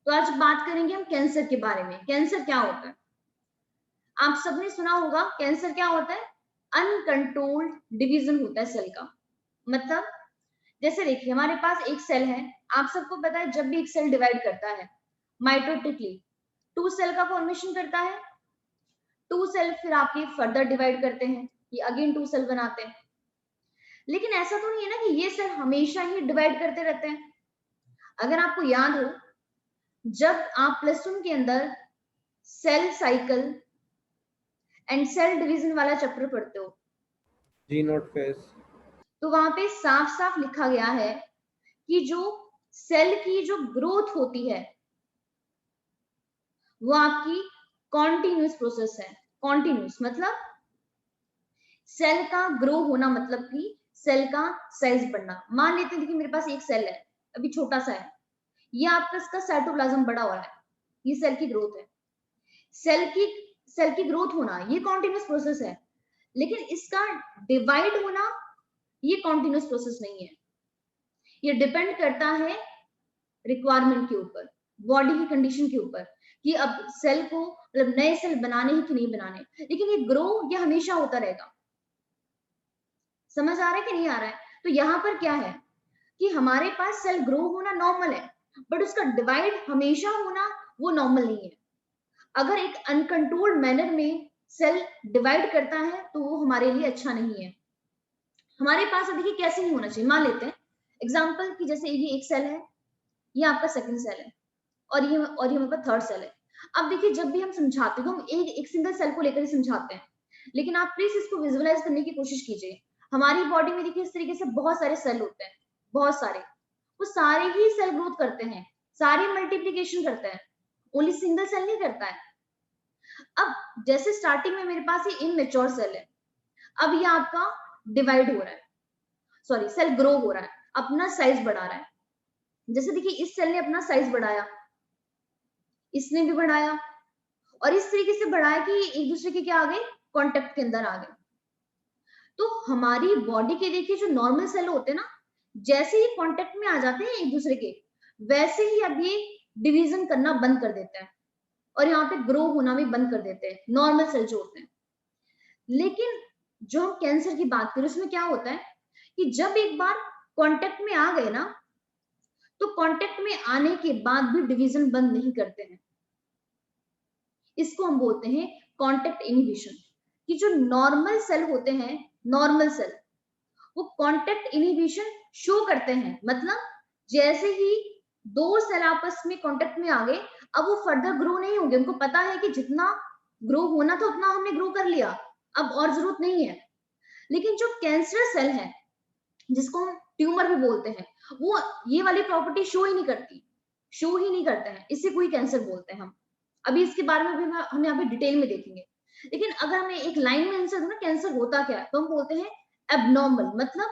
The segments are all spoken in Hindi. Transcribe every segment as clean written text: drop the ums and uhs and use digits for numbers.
तो आज बात करेंगे हम कैंसर के बारे में। कैंसर क्या होता है? आप सबने सुना होगा कैंसर क्या होता है? अनकंट्रोल्ड डिवीजन होता है सेल का। मतलब जैसे देखिए हमारे पास एक सेल है, आप सबको पता है जब भी एक सेल डिवाइड करता है माइटोटिकली टू सेल का फॉर्मेशन करता है। टू सेल फिर आपके फर्दर डिवाइड करते हैं, ये अगेन टू सेल बनाते हैं। लेकिन ऐसा तो नहीं है ना कि ये सेल हमेशा ही डिवाइड करते रहते हैं। अगर आपको याद हो, जब आप प्लस वन के अंदर cell cycle and cell division वाला चैप्टर पढ़ते हो, जी नोट फेस। तो वहां पे साफ साफ लिखा गया है कि जो सेल की जो ग्रोथ होती है वो आपकी कॉन्टिन्यूस प्रोसेस है। कॉन्टिन्यूस मतलब सेल का ग्रो होना, मतलब कि सेल का साइज बढ़ना। मान लेते हैं कि मेरे पास एक सेल है, अभी छोटा सा है, ये आपका इसका साइटोप्लाज्म बड़ा हो रहा है, ये सेल की ग्रोथ है। सेल की सेल की ग्रोथ होना ये कॉन्टिन्यूस प्रोसेस है, लेकिन इसका डिवाइड होना ये कॉन्टिन्यूस प्रोसेस नहीं है। ये डिपेंड करता है रिक्वायरमेंट के ऊपर, बॉडी की कंडीशन के ऊपर, कि अब सेल को मतलब नए सेल बनाने हैं कि नहीं बनाने। लेकिन ये ग्रो ये हमेशा होता रहेगा। समझ आ रहा है कि नहीं आ रहा है? तो यहाँ पर क्या है कि हमारे पास सेल ग्रो होना नॉर्मल है, बट उसका डिवाइड हमेशा होना वो नॉर्मल नहीं है। अगर एक अनकंट्रोल्ड मैनर में सेल डिवाइड करता है तो वो हमारे लिए अच्छा नहीं है। हमारे पास अब देखिए कैसे नहीं होना चाहिए। मान लेते हैं एग्जाम्पल कि जैसे ये एक सेल है, ये आपका सेकंड सेल है, और ये हमारे पास थर्ड सेल है। अब देखिए जब भी हम समझाते हैं तो हम एक एक सिंगल सेल को लेकर ही समझाते हैं, लेकिन आप प्लीज इसको विजुअलाइज करने की कोशिश कीजिए। हमारी बॉडी में देखिए इस तरीके से बहुत सारे सेल होते हैं, बहुत सारे। वो सारे ही सेल ग्रोथ करते हैं, सारे मल्टीप्लीकेशन करते हैं, ओनली सिंगल सेल नहीं करता है। अब जैसे स्टार्टिंग में मेरे पास ये इनमेच्योर सेल है, अब ये आपका डिवाइड हो रहा है, सॉरी सेल ग्रो हो रहा है, अपना साइज बढ़ा रहा है। जैसे देखिए इस सेल ने अपना साइज बढ़ाया, इसने भी बढ़ाया, और इस तरीके से बढ़ाया कि एक दूसरे के क्या आ गए, कॉन्टेक्ट के अंदर आ गए। तो हमारी बॉडी के देखिए जो नॉर्मल सेल होते हैं ना, जैसे ही कॉन्टेक्ट में आ जाते हैं एक दूसरे के, वैसे ही अब ये डिवीजन करना बंद कर देते हैं और यहाँ पे ग्रो होना भी बंद कर देते हैं, नॉर्मल सेल जो होते हैं। लेकिन जो हम कैंसर की बात करें उसमें क्या होता है कि जब एक बार कांटेक्ट में आ गए ना, तो कांटेक्ट में आने के बाद भी डिवीजन बंद नहीं करते हैं। इसको हम बोलते हैं कांटेक्ट इनहिबिशन। कि जो नॉर्मल सेल होते हैं, नॉर्मल सेल वो कांटेक्ट इनहिबिशन शो करते हैं। मतलब जैसे ही दो सेल आपस में कांटेक्ट में आ गए, अब वो फर्दर ग्रो नहीं होंगे। उनको पता है कि जितना ग्रो होना था उतना हमने ग्रो कर लिया, अब और जरूरत नहीं है। लेकिन जो कैंसर सेल है, जिसको हम ट्यूमर भी बोलते हैं, वो ये वाली प्रॉपर्टी शो ही नहीं करती, शो ही नहीं करते हैं। इसे कोई कैंसर बोलते हैं हम। अभी इसके बारे में भी हम यहाँ पे डिटेल में देखेंगे। लेकिन अगर हमें एक लाइन में आंसर दो ना कैंसर होता क्या है, तो हम बोलते हैं एबनॉर्मल, मतलब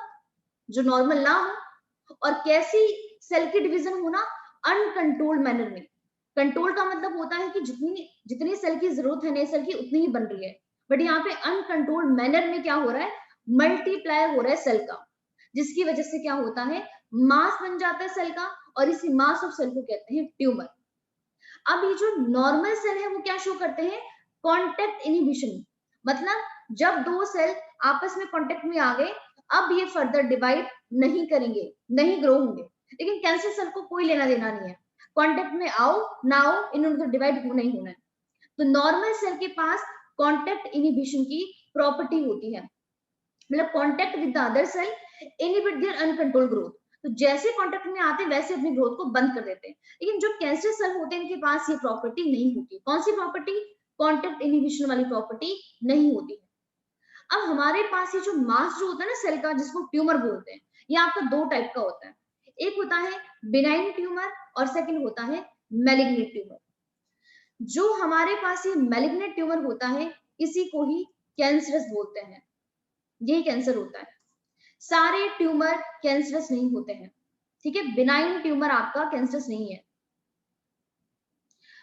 जो नॉर्मल ना हो। और कैसी सेल की डिवीजन होना, अनकंट्रोल्ड मैनर में। कंट्रोल का मतलब होता है कि जितनी जितनी सेल की जरूरत है नए सेल की उतनी ही बन रही है, बट यहाँ पे अनकंट्रोल्ड मैनर में क्या हो रहा है, मल्टीप्लाई हो रहा है सेल का, जिसकी वजह से क्या होता है, मास बन जाता है सेल का, और इसी मास ऑफ सेल को कहते हैं ट्यूमर। अब ये जो नॉर्मल सेल है वो क्या शो करते हैं, कांटेक्ट इनहिबिशन। मतलब जब दो सेल आपस में कांटेक्ट में आ गए, अब ये फर्दर डिवाइड नहीं करेंगे, नहीं ग्रो होंगे। लेकिन कैंसर सेल को कोई लेना देना नहीं है, कांटेक्ट में आओ ना आओ, इन्होंने तो डिवाइड होना ही होना है। तो नॉर्मल सेल के पास कांटेक्ट इनहिबिशन की प्रॉपर्टी होती है, मतलब contact with the other cell inhibit their uncontrolled growth. तो जैसे कांटेक्ट में आते हैं वैसे अपनी ग्रोथ को बंद कर देते हैं। लेकिन जो कैंसर सेल होते हैं इनके पास ये प्रॉपर्टी नहीं होती। कौन सी प्रॉपर्टी, कांटेक्ट इनहिबिशन वाली प्रॉपर्टी नहीं होती है। अब हमारे पास ये जो मास जो होता है ना सेल का, जिसको ट्यूमर बोलते हैं, ये आपका दो टाइप का होता है। एक होता है बिनाइन ट्यूमर और सेकंड होता है मैलिग्नेंट ट्यूमर। जो हमारे पास ये मैलिग्नेंट ट्यूमर होता है इसी को ही कैंसरस बोलते हैं, यही कैंसर होता है। सारे ट्यूमर कैंसरस नहीं होते हैं, ठीक है। बिनाइन ट्यूमर आपका कैंसरस नहीं है।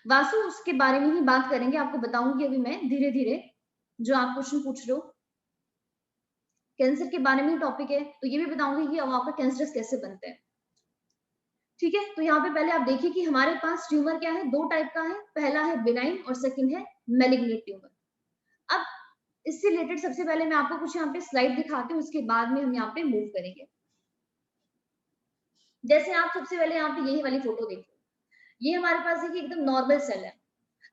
वासु उसके बारे में ही बात करेंगे, आपको बताऊंगी अभी मैं धीरे धीरे जो आप क्वेश्चन पूछ रहे हो। कैंसर के बारे में ही टॉपिक है, तो ये भी बताऊंगी कि अब आपका कैंसरस कैसे बनते हैं। ठीक है, तो यहाँ पे पहले आप देखिए कि हमारे पास ट्यूमर क्या है, दो टाइप का है, पहला है बिनाइन और सेकंड है मैलिग्नेंट ट्यूमर। अब इससे रिलेटेड सबसे पहले मैं आपको कुछ यहाँ पे स्लाइड दिखाती हूँ, उसके बाद में हम यहाँ पे मूव करेंगे। जैसे आप सबसे पहले यहाँ पे यही वाली फोटो देखो, ये हमारे पास देखिए एकदम नॉर्मल सेल है।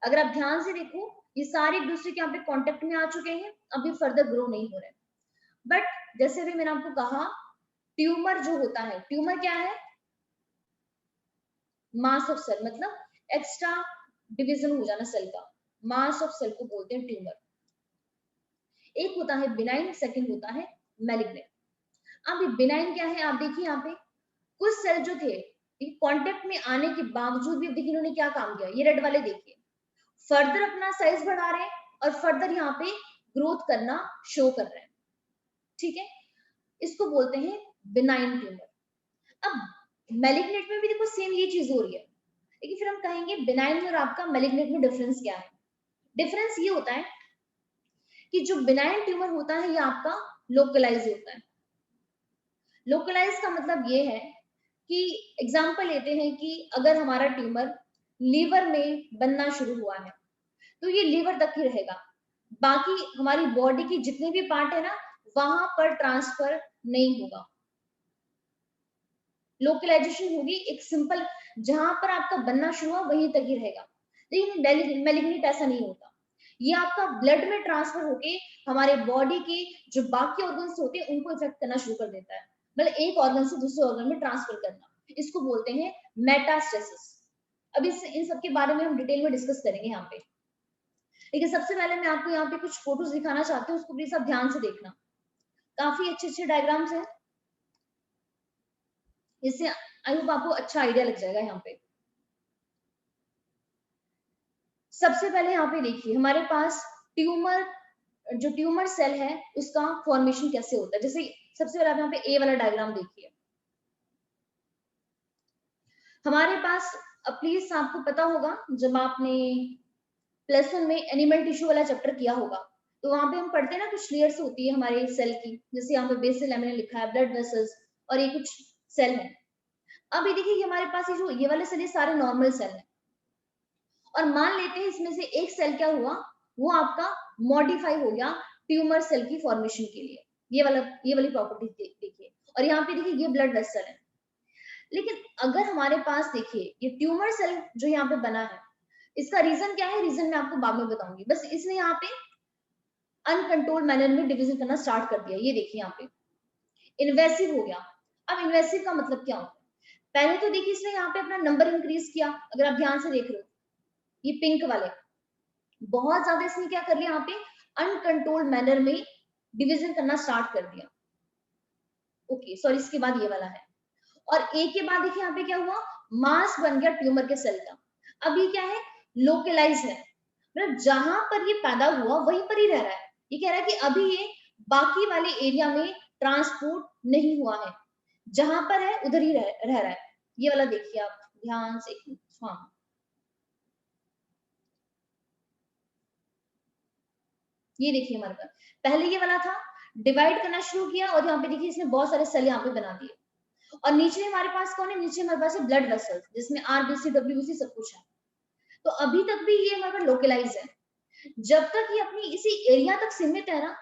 अगर आप ध्यान से देखो, ये सारे एक दूसरे के यहाँ पे कॉन्टेक्ट में आ चुके हैं, अभी फर्दर ग्रो नहीं हो रहे। बट जैसे अभी मैंने आपको कहा, ट्यूमर जो होता है, ट्यूमर क्या है, मास ऑफ सेल, मतलब एक्स्ट्रा डिवीजन हो जाना सेल का, मास ऑफ सेल को बोलते हैं ट्यूमर। एक होता है बिनाइन, सेकंड होता है मैलिग्नेंट। अब बिनाइन क्या है, आप देखिए यहाँ पे कुछ सेल जो थे कांटेक्ट में आने के बावजूद भी देखिए इन्होंने क्या काम किया, ये रेड वाले देखिए फर्दर अपना साइज बढ़ा रहे हैं और फर्दर यहाँ पे ग्रोथ करना शो कर रहे हैं। ठीक है, इसको बोलते हैं बिनाइन ट्यूमर। अब मैलिग्नेंट में भी देखो सेम ये चीज हो रही है, लेकिन फिर हम कहेंगे बिनाइन में और आपका मैलिग्नेंट में डिफरेंस क्या है। डिफरेंस ये होता है कि जो बिनाइन ट्यूमर होता है ये आपका लोकलाइज होता है। लोकलाइज का मतलब ये है कि एग्जांपल लेते हैं कि अगर हमारा ट्यूमर लीवर में बनना शुरू हुआ है तो ये लीवर तक ही रहेगा, बाकी हमारी बॉडी की जितने भी पार्ट है ना वहां पर ट्रांसफर नहीं होगा। लोकलाइजेशन होगी एक सिंपल, जहां पर आपका बनना शुरू हुआ वहीं तक ही रहेगा। लेकिन मैलिग्नेंट ऐसा नहीं होता, ये आपका ब्लड में ट्रांसफर होके हमारे बॉडी के जो बाकी ऑर्गन्स होते हैं उनको इफेक्ट करना शुरू कर देता है, मतलब एक ऑर्गन से दूसरे ऑर्गन में ट्रांसफर करना, इसको बोलते हैं मेटास्टेसिस। अब इस इन सब के बारे में हम डिटेल में डिस्कस करेंगे यहाँ पे, लेकिन सबसे पहले मैं आपको यहाँ पे कुछ फोटोज दिखाना चाहती हूँ, उसको प्लीज आप ध्यान से देखना, काफी अच्छे अच्छे डायग्राम्स हैं, इससे आई होप आपको अच्छा आइडिया लग जाएगा। यहाँ पे सबसे पहले यहाँ पे देखिए हमारे पास ट्यूमर, जो ट्यूमर सेल है उसका फॉर्मेशन कैसे होता है। जैसे सबसे पहले आप यहाँ पे ए वाला डायग्राम देखिए, हमारे पास, प्लीज आपको पता होगा जब आपने +1 में एनिमल टिश्यू वाला चैप्टर किया होगा तो वहां पे हम पढ़ते हैं ना कुछ लेयर्स होती है हमारे सेल की, जैसे यहाँ पे बेसल लैमिना लिखा है, ब्लड वेसल्स, और ये कुछ सेल है। अब ये देखिए हमारे पास ये जो ये वाले सेल, ये सारे नॉर्मल सेल है, और मान लेते हैं इसमें से एक सेल क्या हुआ, वो आपका मॉडिफाई हो गया ट्यूमर सेल की फॉर्मेशन के लिए। ये वाली प्रॉपर्टी देखिए, और यहाँ पे देखिए ये ब्लड वेसल है। लेकिन अगर हमारे पास देखिए ये ट्यूमर सेल जो यहाँ पे बना है, इसका रीजन क्या है, रीजन मैं आपको बाद में बताऊंगी, बस इसने यहाँ पे अनकंट्रोल मैनर में डिवीजन करना स्टार्ट कर दिया। ये देखिए यहाँ पे इन्वेसिव हो गया। अब इन्वेसिव का मतलब क्या होता है, पहले तो देखिए इसने यहाँ पे अपना नंबर इंक्रीज किया, अगर आप ध्यान से देख रहे हो ये पिंक वाले बहुत ज्यादा इसने क्या कर लिया, यहाँ पे अनकंट्रोल्ड मैनर में डिवीजन करना स्टार्ट कर दिया। ओके सॉरी, इसके बाद ये वाला है, और ए के बाद देखिए यहाँ पे क्या हुआ, मास बन गया ट्यूमर के सेल का। अब ये क्या है, लोकलाइज है, मतलब जहां पर ये पैदा हुआ वहीं पर ही रह रहा है। ये कह रहा है कि अभी ये बाकी वाले एरिया में ट्रांसपोर्ट नहीं हुआ है, जहां पर है उधर ही रह रहा है। ये वाला देखिए आप ध्यान से, हाँ ये देखिए हमारे पास पहले ये वाला था, डिवाइड करना शुरू किया और यहाँ पे देखिए इसने बहुत सारे सेल यहाँ पे बना दिए, और नीचे हमारे पास कौन है, नीचे हमारे पास है ब्लड वेसल्स जिसमें आरबीसी डब्ल्यूबीसी सब कुछ है। तो अभी तक भी ये हमारे पास लोकलाइज है, जब तक ये अपनी इसी एरिया तक सीमित है ना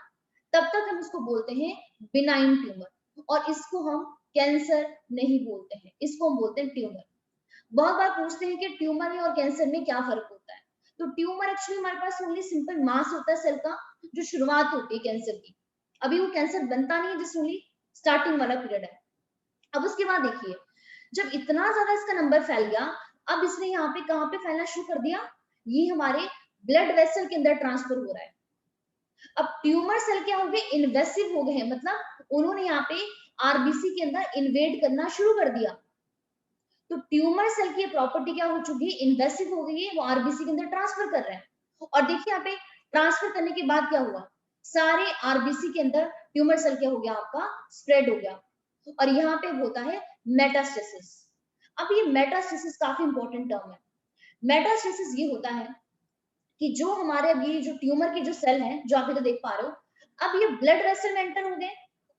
तब तक हम इसको बोलते हैं बिनाइन ट्यूमर, और इसको हम कैंसर नहीं बोलते हैं, इसको हम बोलते हैं ट्यूमर। बहुत बार पूछते हैं कि ट्यूमर में और कैंसर में क्या फर्क होता है, तो ट्यूमर एक्चुअली हमारे पास ओनली सिंपल मास होता है सेल का, जो शुरुआत होती है कैंसर की, अभी वो कैंसर बनता नहीं है, जिस ओनली स्टार्टिंग वाला पीरियड है। अब उसके बाद देखिए जब इतना ज्यादा इसका नंबर फैल गया, अब इसने यहाँ पे कहाँ पे फैलना शुरू कर दिया, ये हमारे ब्लड वेसल के अंदर ट्रांसफर हो रहा है। अब ट्यूमर सेल क्या हो गए, इन्वेसिव हो गए हैं, मतलब उन्होंने यहाँ पे आरबीसी के अंदर इन्वेड करना शुरू कर दिया। तो ट्यूमर सेल की प्रॉपर्टी क्या हो चुकी है, इन्वेसिव हो गई है, वो आरबीसी के अंदर ट्रांसफर कर रहे हैं। और देखिए यहाँ पे ट्रांसफर करने के बाद क्या हुआ, सारे आरबीसी के अंदर ट्यूमर सेल क्या हो गया, आपका स्प्रेड हो गया, और यहाँ पे होता है मेटास्टेसिस। अब ये मेटास्टेसिस काफी इंपॉर्टेंट टर्म है। मेटास्टेसिस ये होता है कि जो हमारे अभी जो ट्यूमर के जो सेल हैं जो आप इधर देख पा रहे हो, अब ये ब्लड वेसल में एंटर हो गए,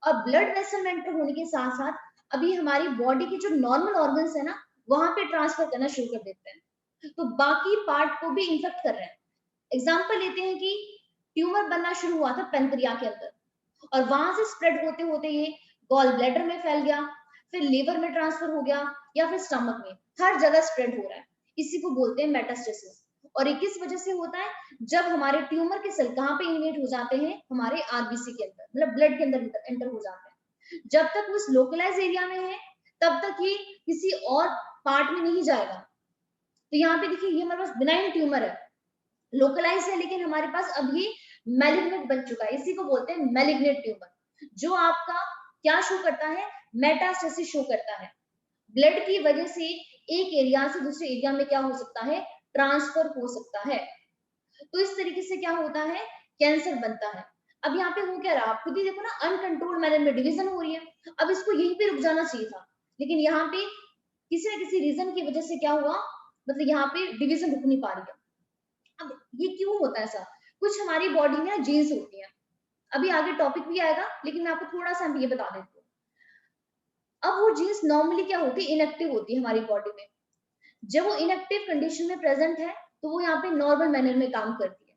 और ब्लड वेसल में एंटर होने के साथ साथ अभी हमारी बॉडी के जो नॉर्मल ऑर्गन्स है ना वहां पे ट्रांसफर करना शुरू कर देते हैं, तो बाकी पार्ट को भी इन्फेक्ट कर रहे हैं। एग्जाम्पल लेते हैं कि ट्यूमर बनना शुरू हुआ था पेनक्रिया के अंदर, और वहां से स्प्रेड होते होते ये गॉल ब्लैडर में फैल गया, फिर लिवर में ट्रांसफर हो गया, या फिर स्टमक में, हर जगह स्प्रेड हो रहा है। इसी को बोलते हैं मेटास्टेसिस। और ये किस वजह से होता है? जब हमारे ट्यूमर के सेल कहाँ पे इन्वेट हो जाते हैं? हमारे आरबीसी के अंदर, मतलब ब्लड के अंदर एंटर हो जाते हैं। जब तक वो उस लोकलाइज एरिया में है तब तक ये किसी और पार्ट में नहीं जाएगा। तो यहाँ पे देखिए, ये हमारे पास बिनाइन ट्यूमर है, लोकलाइज है, लेकिन हमारे पास अब ये मैलिग्नेंट बन चुका है। इसी को बोलते हैं मैलिग्नेंट ट्यूमर, जो आपका क्या शो करता है? मेटास्टेसिस शो करता है। ब्लड की वजह से एक एरिया से दूसरे एरिया में क्या हो सकता है? ट्रांसफर हो सकता है। तो इस तरीके से क्या होता है? कैंसर बनता है। अब यहाँ पे हो क्या रहा? आप खुद ही देखो ना, अनकंट्रोल्ड मैनर में डिवीजन हो रही है। अब इसको यहीं पे रुक जाना चाहिए था, लेकिन यहाँ पे किसी ना किसी रीजन की वजह से क्या हुआ? मतलब यहाँ पे डिवीजन रुक नहीं पा रही है। अब ये क्यों होता है ऐसा? कुछ हमारी बॉडी में जीन्स होती हैं, अभी आगे टॉपिक भी आएगा, लेकिन मैं आपको थोड़ा सा ये बता देती हूँ। अब वो जीन्स नॉर्मली क्या होती है? इनएक्टिव होती है हमारी बॉडी में। जब वो इनएक्टिव कंडीशन में प्रेजेंट है तो वो यहाँ पे नॉर्मल मैनर में काम करती है,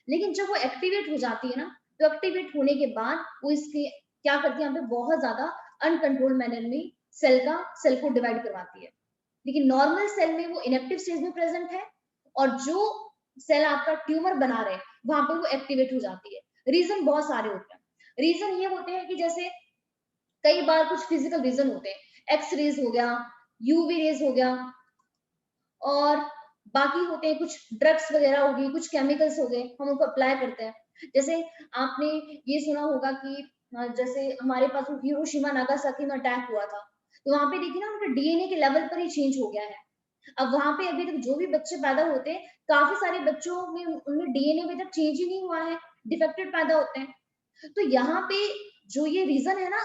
लेकिन जब वो एक्टिवेट हो जाती है ना, तो एक्टिवेट होने के बाद वो इसके क्या करती है? यहाँ पे बहुत ज्यादा अनकंट्रोल्ड मैनर में सेल को डिवाइड करवाती है। लेकिन नॉर्मल सेल में वो इनएक्टिव स्टेज में प्रेजेंट है, और जो सेल आपका ट्यूमर बना रहे हैं वहां पे वो एक्टिवेट हो जाती है। रीजन बहुत सारे होते हैं। रीजन ये होते हैं कि जैसे कई बार कुछ फिजिकल रीजन होते हैं, एक्स रेज हो गया, यूवी रेज हो गया, और बाकी होते हैं कुछ ड्रग्स वगैरह हो गई, कुछ केमिकल्स हो गए, हम उनको अप्लाई करते हैं। जैसे आपने ये सुना होगा कि जैसे हमारे पास हिरोशिमा नागासाकी में अटैक हुआ था, तो वहां पे देखिए ना, उनका डीएनए के लेवल पर ही चेंज हो गया है। अब वहां पे अभी तक जो भी बच्चे पैदा होते हैं, काफी सारे बच्चों में उनमें डीएनए में तक चेंज ही नहीं हुआ है, डिफेक्टेड पैदा होते हैं। तो यहाँ पे जो ये रीजन है ना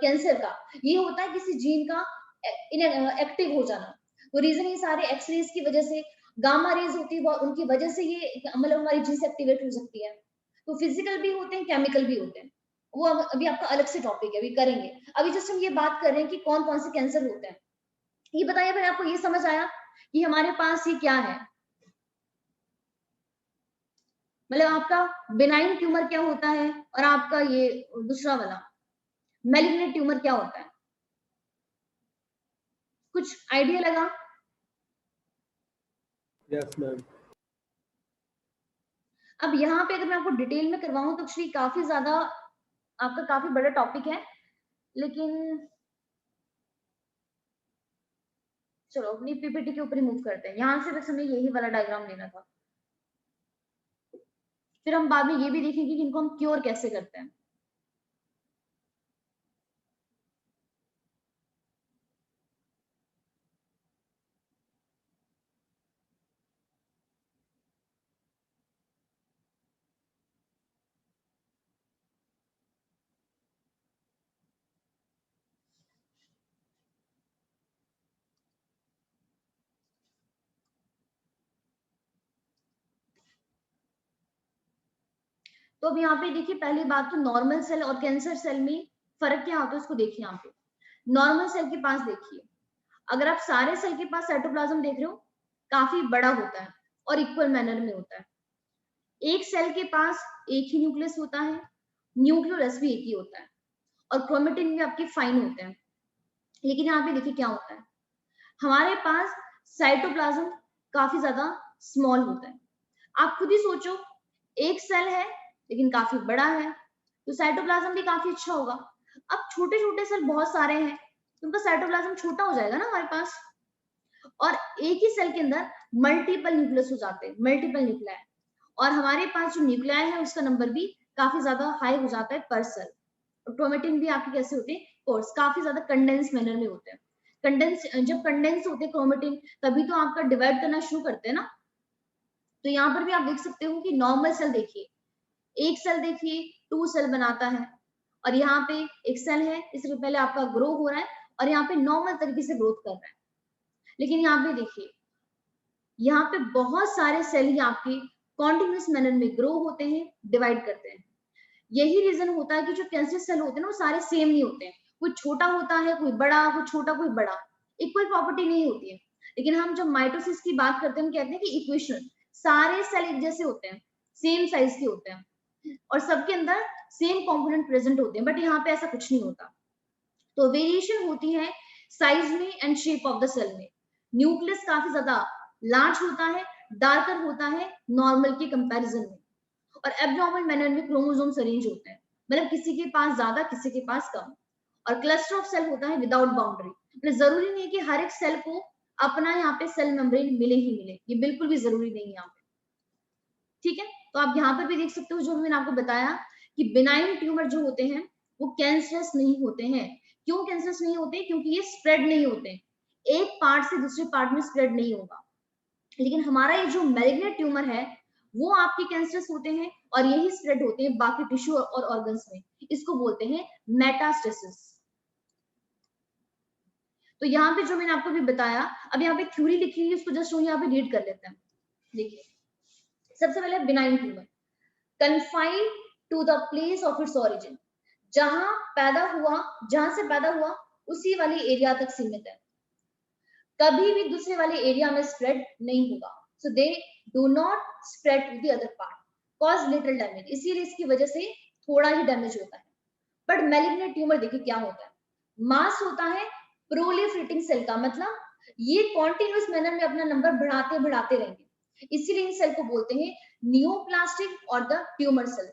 कैंसर का, ये होता है किसी जीन का एक्टिव हो जाना। तो रीजन ये सारे एक्सरेज की वजह से, गामा रेज होती है उनकी वजह से ये मतलब हमारी जीन्स एक्टिवेट हो सकती है। तो फिजिकल भी होते हैं, केमिकल भी होते हैं, वो अभी आपका अलग से टॉपिक है, अभी करेंगे। अभी जस्ट हम ये बात कर रहे हैं कि कौन कौन से कैंसर होते हैं। ये बताइए फिर, आपको ये समझ आया कि हमारे पास ये क्या है? मतलब आपका बिनाइन ट्यूमर क्या होता है, और आपका ये दूसरा वाला मैलिग्नेंट ट्यूमर क्या होता है? कुछ आइडिया लगा? Yes, ma'am. अब यहाँ पे अगर मैं आपको डिटेल में करवाऊं तो एक्चुअली काफी ज्यादा आपका काफी बड़ा टॉपिक है, लेकिन चलो अपनी पीपीटी के ऊपर ही मूव करते हैं। यहाँ से बस हमें यही वाला डायग्राम लेना था, फिर हम बाद में ये भी देखेंगे कि इनको हम क्योर कैसे करते हैं। तो अब यहाँ पे देखिए, पहली बात तो नॉर्मल सेल और कैंसर सेल में फर्क क्या होता है उसको देखिए। यहाँ पे नॉर्मल सेल के पास देखिए, अगर आप सारे सेल के पास साइटोप्लाज्म देख रहे हो, काफी बड़ा होता है और इक्वल मैनर में होता है। एक सेल के पास एक ही न्यूक्लियस होता है, न्यूक्लियोलस भी एक ही होता है, और क्रोमेटिन भी आपके फाइन होते हैं। लेकिन यहाँ पे देखिए क्या होता है, हमारे पास साइटोप्लाज्म काफी ज्यादा स्मॉल होता है। आप खुद ही सोचो, एक सेल है लेकिन काफी बड़ा है, तो साइटोप्लाज्म भी काफी अच्छा होगा। अब छोटे छोटे सेल बहुत सारे हैं, तो उनका साइटोप्लाज्म छोटा हो जाएगा ना हमारे पास। और एक ही सेल के अंदर मल्टीपल न्यूक्लियस हो जाते हैं, मल्टीपल न्यूक्लियाई, और हमारे पास जो न्यूक्लियाई है उसका नंबर भी काफी ज्यादा हाई हो जाता है पर सेल। और क्रोमेटिन भी आपके कैसे होते हैं? कोर्स, काफी ज्यादा कंडेंस मैनर में होते हैं। कंडेंस, जब कंडेंस होते हैं क्रोमेटिन, तभी तो आपका डिवाइड करना शुरू करते हैं ना। तो यहाँ पर भी आप देख सकते हो कि नॉर्मल सेल देखिए, एक सेल देखिए 2 सेल बनाता है, और यहाँ पे एक सेल है, इससे पहले आपका ग्रो हो रहा है, और यहाँ पे नॉर्मल तरीके से ग्रोथ कर रहा है। लेकिन यहाँ पे देखिए, यहाँ पे बहुत सारे सेल ही आपके कॉन्टिन्यूस मैनर में ग्रो होते हैं, डिवाइड करते हैं। यही रीजन होता है कि जो कैंसर सेल होते हैं ना, वो सारे सेम नहीं होते हैं, कोई छोटा होता है, कोई बड़ा, कोई छोटा, कोई बड़ा। इक्वल प्रॉपर्टी नहीं होती है। लेकिन हम जब माइटोसिस की बात करते हैं हम कहते हैं कि इक्वेशन, सारे सेल एक जैसे होते हैं, सेम साइज के होते हैं और सबके अंदर सेम कंपोनेंट प्रेजेंट होते हैं, बट यहाँ पे ऐसा कुछ नहीं होता। तो वेरिएशन होती है साइज में and shape of the cell में। न्यूक्लियस काफी ज्यादा लार्ज होता है, डार्कर होता है नॉर्मल के कंपैरिजन में, और एब्नॉर्मल मैनर में क्रोमोसोम्स अरेंज होते हैं, मतलब किसी के पास ज्यादा किसी के पास कम। और क्लस्टर ऑफ सेल होता है विदाउट बाउंड्री, मतलब जरूरी नहीं है कि हर एक सेल को अपना यहाँ पे सेल मेम्ब्रेन मिले ही मिले, ये बिल्कुल भी जरूरी नहीं है यहाँ पे। ठीक है, तो आप यहाँ पर भी देख सकते हो जो मैंने आपको बताया कि बिनाइन ट्यूमर जो होते हैं वो कैंसरस नहीं होते हैं। क्यों कैंसरस नहीं होते? क्योंकि ये स्प्रेड नहीं होते, एक पार्ट से दूसरे पार्ट में स्प्रेड नहीं होगा। लेकिन हमारा ये जो मैलिग्नेंट ट्यूमर है वो आपके कैंसरस होते हैं और यही स्प्रेड होते हैं बाकी टिश्यू और ऑर्गन्स में, इसको बोलते हैं मेटास्टेसिस। तो यहाँ पे जो मैंने आपको भी बताया, अब यहाँ पे थ्योरी लिखी हुई है, उसको जस्ट यहाँ पे रीड कर लेते हैं। देखिए, सबसे पहले benign tumour confined to the place of its origin, जहां पैदा हुआ, जहां से पैदा हुआ उसी वाली एरिया तक सीमित है, कभी भी दूसरे वाले एरिया में स्प्रेड नहीं होगा। So they do not spread to the other part, cause little damage, इसीलिए इसकी वजह से थोड़ा ही डैमेज होता है। बट मैलिग्नेंट ट्यूमर देखिए क्या होता है, मास होता है प्रोलिफरेटिंग सेल का, मतलब ये कॉन्टिन्यूस मैनर में अपना नंबर बढ़ाते बढ़ाते रहेंगे, इसीलिए इन सेल को बोलते हैं नियोप्लास्टिक और द ट्यूमर सेल।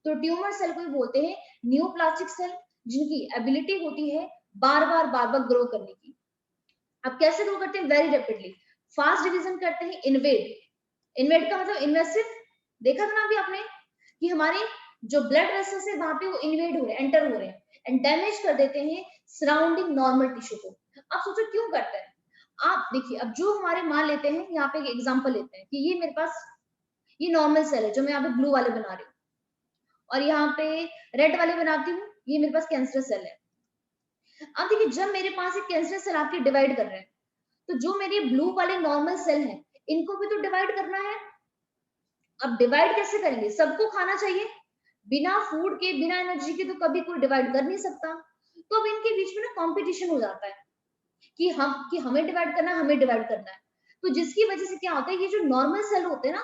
तो ट्यूमर सेल को ही बोलते हैं नियोप्लास्टिक सेल, जिनकी एबिलिटी होती है बार बार ग्रो करने की। अब कैसे ग्रो करते हैं? वेरी रैपिडली, फास्ट डिवीजन करते हैं, इन्वेड, इन्वेड का मतलब इन्वेसिव, देखा था ना अभी आपने कि हमारे जो ब्लड वेसल्स है वहां पे वो इन्वेड हो रहे हैं, एंटर हो रहे हैं एंड डैमेज कर देते हैं सराउंडिंग नॉर्मल टिश्यू को। अब सोचो क्यों करते हैं? आप देखिए, अब जो हमारे मान लेते हैं, यहाँ पे एक एग्जांपल लेते हैं कि ये मेरे पास ये नॉर्मल सेल है जो मैं यहाँ पे ब्लू वाले बना रही हूँ, और यहाँ पे रेड वाले बनाती हूँ, ये मेरे पास कैंसर सेल है। अब देखिए, जब मेरे पास एक कैंसर सेल आपके डिवाइड कर रहे हैं, तो जो मेरे ब्लू वाले नॉर्मल सेल हैं इनको भी तो डिवाइड करना है। अब डिवाइड कैसे करेंगे? सबको खाना चाहिए, बिना फूड के बिना एनर्जी के तो कभी कोई डिवाइड कर नहीं सकता। तो अब इनके बीच में ना कंपटीशन हो जाता है कि हमें डिवाइड करना है, हमें डिवाइड करना है। तो जिसकी वजह से क्या होता है, ये जो नॉर्मल सेल होते हैं ना,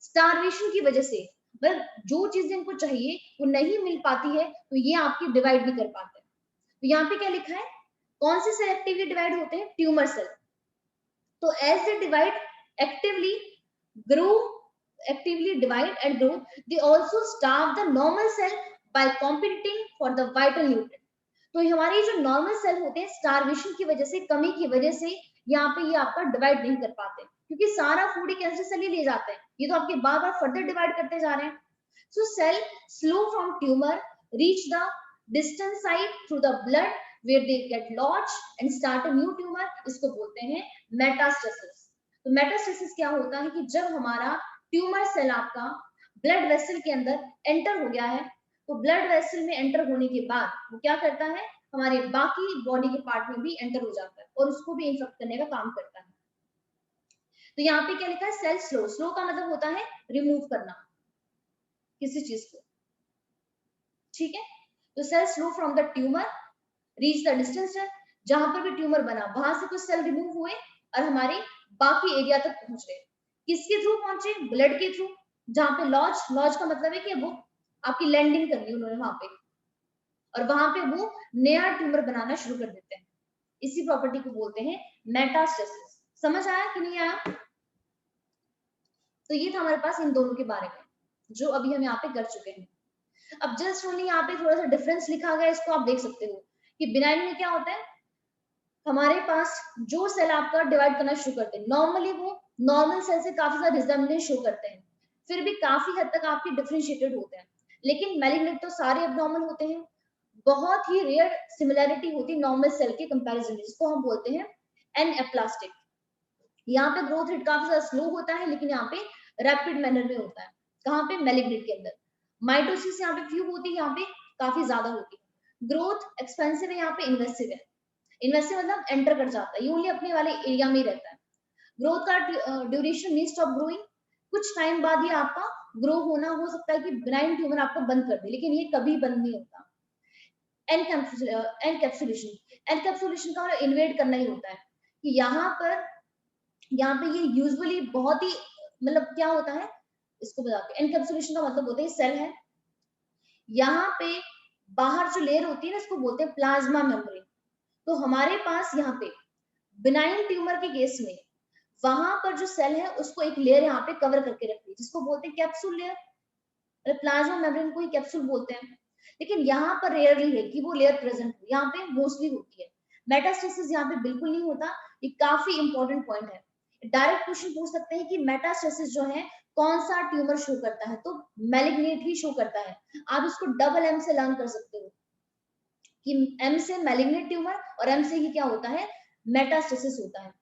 स्टारवेशन की वजह से, मतलब जो चीज इनको चाहिए वो नहीं मिल पाती है, तो ये आपकी डिवाइड नहीं कर पाते। तो यहाँ पे क्या लिखा है, कौन से सेल एक्टिवली डिवाइड होते हैं? Tumour cell. तो as they divide actively, grow, actively divide and grow, they also starve the normal cell by competing for the vital nutrient। तो हमारे जो नॉर्मल सेल होते हैं स्टारवेशन की वजह से, कमी की वजह से यहाँ पे ये आपका डिवाइड नहीं कर पाते, क्योंकि सारा फूड ही कैंसर सेल ही ले जाते हैं, ये तो आपके बार बार फर्दर डिवाइड करते जा रहे हैं। So cell slow from tumour reach the distance site through the blood where they get lodged and start a new tumor, इसको बोलते हैं मेटास्टेसिस। तो मेटास्टेसिस क्या होता है कि जब हमारा ट्यूमर सेल आपका ब्लड वेसल के अंदर एंटर हो गया है, तो ब्लड वेसल में एंटर होने के बाद वो क्या करता है, हमारे बाकी बॉडी के पार्ट में भी एंटर हो जाता है और उसको भी इन्फेक्ट करने का काम करता है। तो यहाँ पे क्या लिखा है, सेल स्लो, स्लो का मतलब होता है रिमूव करना किसी चीज को, ठीक है। तो cell slow from the tumour reach the distance, जहां पर भी ट्यूमर बना वहां से कुछ सेल रिमूव हुए और हमारे बाकी एरिया तक पहुंच गए। किसके थ्रू पहुंचे? ब्लड के थ्रू, जहां पे लॉज, लॉज का मतलब है कि वो आपकी लैंडिंग करनी उन्होंने वहां पे, और वहां पे वो नया ट्यूमर बनाना शुरू कर देते हैं। इसी प्रॉपर्टी को बोलते हैं मेटास्टेसिस। समझ आया कि नहीं आया? तो ये था हमारे पास इन दोनों के बारे में जो अभी हम यहाँ पे कर चुके हैं। अब जस्ट ओनली यहाँ पे थोड़ा सा डिफरेंस लिखा गया, इसको आप देख सकते हो कि बिनाइन में क्या होता है, हमारे पास जो सेल आपका डिवाइड करना शुरू करते हैं, नॉर्मली वो नॉर्मल सेल से काफी ज्यादा रिजेम्बलेंस शो करते हैं, फिर भी काफी हद तक आपके डिफरेंशिएटेड होते हैं। लेकिन मैलिग्नेंट तो सारे एब्नॉर्मल होते हैं, बहुत ही रेयर सिमिलैरिटी होती है नॉर्मल सेल के कंपैरिजन में, जिसको हम बोलते हैं एनएप्लास्टिक। यहाँ पे ग्रोथ रेट काफी ज्यादा स्लो होता है, लेकिन यहाँ पे रैपिड मैनर में होता है। कहाँ पे? मैलिग्नेंट के अंदर। माइटोसिस यहाँ पे फ्यू होती है, यहाँ पे काफी ज्यादा होती है। ग्रोथ एक्सपेंसिव है, यहाँ पे इन्वेसिव है। इन्वेसिव मतलब एंटर कर जाता है, ये ओनली अपने वाले एरिया में ही रहता है। ग्रोथ का ड्यूरेशन मीन स्टॉप ग्रोइंग, कुछ टाइम बाद ये आपका ग्रो होना हो सकता है कि बिनाइन ट्यूमर आपको बंद कर दे, लेकिन ये कभी बंद नहीं होता। एनकैप्सुलेशन का इन्वेट करना ही होता है कि यहाँ पे ये यूजुअली बहुत ही मतलब क्या होता है, इसको बताते हैं। एनकैप्सुलेशन का मतलब होता है सेल है, यहाँ पे बाहर जो लेयर होती है ना, इसको बोलते हैं प्लाज्मा मेम्ब्रेन। तो हमारे पास यहाँ पे बिनाइन ट्यूमर के केस में वहां पर जो सेल है उसको एक लेयर यहाँ पे कवर करके रखती है, जिसको बोलते हैं कैप्सूल लेयर, प्लाज्मा मेम्ब्रेन को ही कैप्सूल बोलते हैं। लेकिन यहाँ पर रेयरली है कि वो लेयर प्रेजेंट हो, यहाँ पे मोस्टली होती है। मेटास्टेसिस यहाँ पे बिल्कुल नहीं होता। ये काफी इंपॉर्टेंट पॉइंट है। डायरेक्ट क्वेश्चन पूछ सकते हैं कि मेटास्टेसिस जो है कौन सा ट्यूमर शो करता है, तो मैलिग्नेट ही शो करता है। आप इसको डबल एम से लर्न कर सकते हो कि एम से मैलिग्नेट ट्यूमर और एम से ही क्या होता है, मेटास्टेसिस होता है।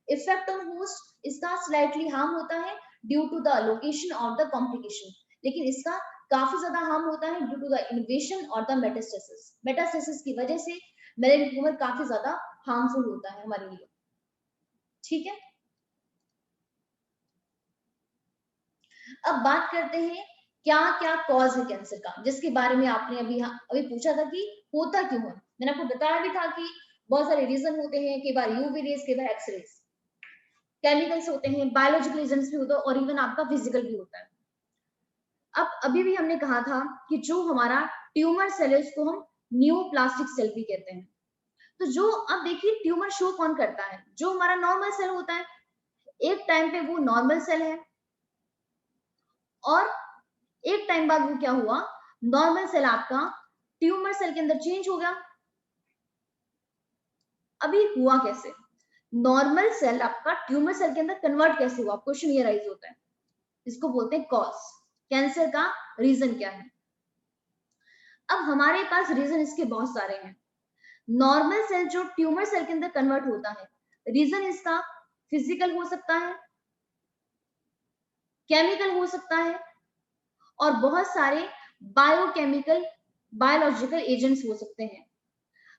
इफेक्ट ऑन होस्ट इसका स्लाइटली हार्म होता है due to the location of the complication, लेकिन इसका काफी ज्यादा हार्म होता है ड्यू टू द इन्वेशन और द मेटास्टेसिस। मेटास्टेसिस की वजह से मैलिग्नेंट ट्यूमर काफी ज्यादा हार्मफुल होता है हमारे लिए। ठीक है, अब बात करते हैं क्या क्या कॉज है कैंसर का, जिसके बारे में आपने अभी पूछा था कि होता क्यों है। मैंने आपको बताया भी था कि बहुत सारे रीजन होते हैं, कई बार यूवी रेज, कई बार एक्सरेज, केमिकल्स होते हैं, बायोलॉजिकल एजेंट्स भी होते हैं, और इवन आपका फिजिकल भी होता है। अब अभी भी हमने कहा था कि जो हमारा ट्यूमर सेल है उसको हम न्यूप्लास्टिक सेल भी कहते हैं। तो जो अब देखिए ट्यूमर शो कौन करता है, जो हमारा नॉर्मल सेल होता है, एक टाइम पे वो नॉर्मल सेल है और एक टाइम बाद वो क्या हुआ, नॉर्मल सेल आपका ट्यूमर सेल के अंदर चेंज हो गया। अभी हुआ कैसे, नॉर्मल सेल आपका ट्यूमर सेल के अंदर कन्वर्ट कैसे हुआ, क्वेश्चन ये राइज होता है। इसको बोलते हैं कॉज, कैंसर का रीजन क्या है। अब हमारे पास रीजन इसके बहुत सारे हैं। नॉर्मल सेल जो ट्यूमर सेल के अंदर कन्वर्ट होता है, रीजन इसका फिजिकल हो सकता है, केमिकल हो सकता है, और बहुत सारे बायोकेमिकल बायोलॉजिकल एजेंट्स हो सकते हैं।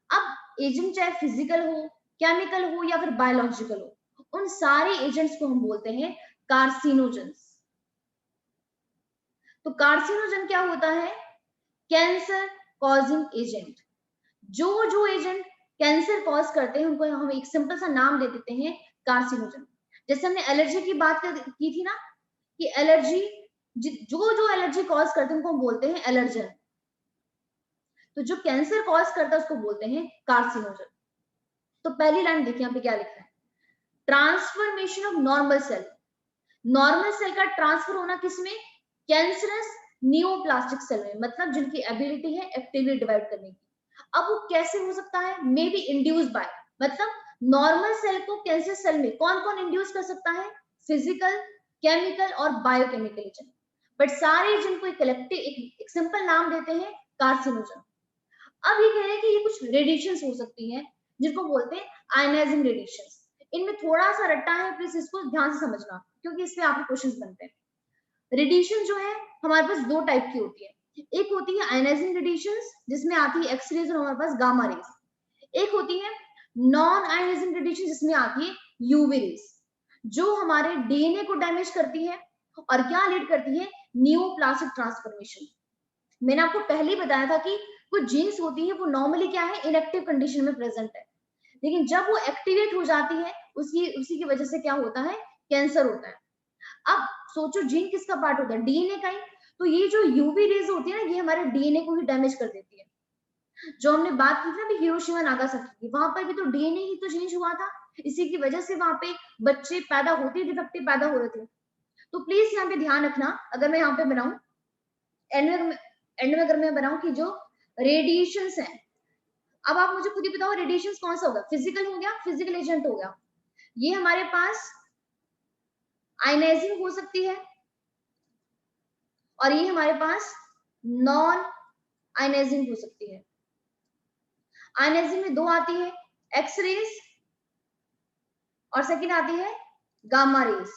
अब एजेंट चाहे फिजिकल हो, केमिकल हो या फिर बायोलॉजिकल हो, उन सारे एजेंट्स को हम बोलते हैं कार्सिनोजेंस। तो कार्सिनोजन क्या होता है, कैंसर कॉजिंग एजेंट। जो एजेंट कैंसर कॉज करते हैं उनको हम एक सिंपल सा नाम दे देते हैं कार्सिनोजन। जैसे हमने एलर्जी की बात की थी ना, कि एलर्जी जो एलर्जी कॉज करते हैं उनको हम बोलते हैं एलर्जन। तो जो कैंसर कॉज करता है उसको बोलते हैं कार्सिनोजन। तो पहली लाइन देखिए यहाँ पे क्या लिखा है, transformation of normal cell. Normal cell का ट्रांसफर होना किसमें, कैंसरस न्यूप्लास्टिक सेल में, मतलब जिनकी एबिलिटी है एक्टिवली डिवाइड करने की। अब वो कैसे हो सकता है, मे बी इंड्यूस बाय, मतलब नॉर्मल सेल को कैंसर सेल में कौन कौन इंड्यूस कर सकता है, फिजिकल, केमिकल और बायोकेमिकल एजेंट। बट सारे एजेंट को एक कलेक्टिव एक सिंपल नाम देते हैं कार्सिनोजन। अब ये कह रहे हैं कि ये कुछ रेडिएशंस हो सकती हैं जिनको बोलते हैं आयनाइजिंग रेडिएशंस। इनमें थोड़ा सा रट्टा है, प्लीज इसको ध्यान से समझना क्योंकि इसमें आपके क्वेश्चंस बनते हैं। रेडिएशन जो है हमारे पास दो टाइप की होती है, एक होती है आयनाइजिंग रेडिएशंस जिसमें आती है एक्सरेज और हमारे पास गामा रेज। एक होती है नॉन आयनाइजिंग रेडिएशन जिसमें आती है यूवी रेज, जो हमारे डीएनए को डैमेज करती है और क्या लीड करती है, न्यूप्लास्टिक ट्रांसफॉर्मेशन। मैंने आपको पहले ही बताया था कि कुछ जीन्स होती है वो नॉर्मली क्या है, इनएक्टिव कंडीशन में प्रेजेंट है, लेकिन जब वो एक्टिवेट हो जाती है उसी की वजह से क्या होता है, कैंसर होता है। अब सोचो जीन किसका पार्ट होता है, डीएनए का ही। तो ये जो यूवी रेज होती है ना, ये हमारे डीएनए को ही डैमेज कर देती है। जो हमने बात की थी ना अभी हिरोशिमा नागासाकी की, वहां पर भी तो डीएनए ही तो चेंज हुआ था, इसी की वजह से वहां पे बच्चे पैदा होते डिफेक्टिव पैदा हो रहे थे। तो प्लीज यहाँ पे ध्यान रखना, अगर मैं यहाँ पे बनाऊं एंड में अगर मैं बनाऊं कि जो रेडिएशंस हैं, अब आप मुझे खुद ही बताओ रेडिएशंस कौन सा होगा, फिजिकल हो गया, फिजिकल एजेंट हो गया, ये हमारे पास आयनाइजिंग हो सकती है, और ये हमारे पास नॉन आयनाइजिंग हो सकती है। आयनाइजिंग में दो आती है, एक्स रेज और सेकंड आती है गामा रेज।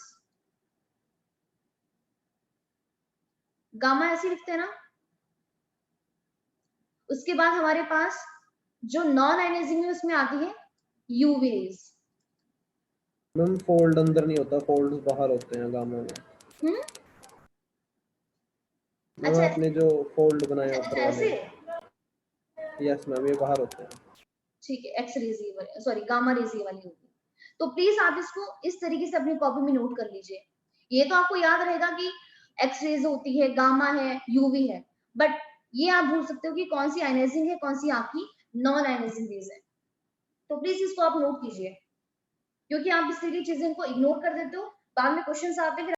गामा ऐसे लिखते हैं ना। उसके बाद हमारे पास जो नॉन आयनाइजिंग है उसमें आती है यूवी रेज। मैम फोल्ड अंदर नहीं होता, फोल्ड्स बाहर होते हैं गामा में। मैम अच्छा आपने जो फोल्ड बनाया अच्छा ऊपर अच्छा वाले, ऐसे यस मैम, ये बाहर होते हैं। ठीक है, एक्स रेज ये वाली, सॉरी गामा रेज ये वाली होगी। तो प्लीज आप इसको इस तरीके से अपनी कॉपी में नोट कर लीजिए। ये तो आपको याद रहेगा कि एक्स रेज होती है, गामा है, यूवी है, बट ये आप भूल सकते हो कि कौन सी आयनाइजिंग है, कौन सी आपकी नॉन आयनाइजिंग रेज है। तो प्लीज इसको आप नोट कीजिए, क्योंकि आप इस तरीके की चीजें को इग्नोर कर देते हो, बाद में क्वेश्चंस आते हैं।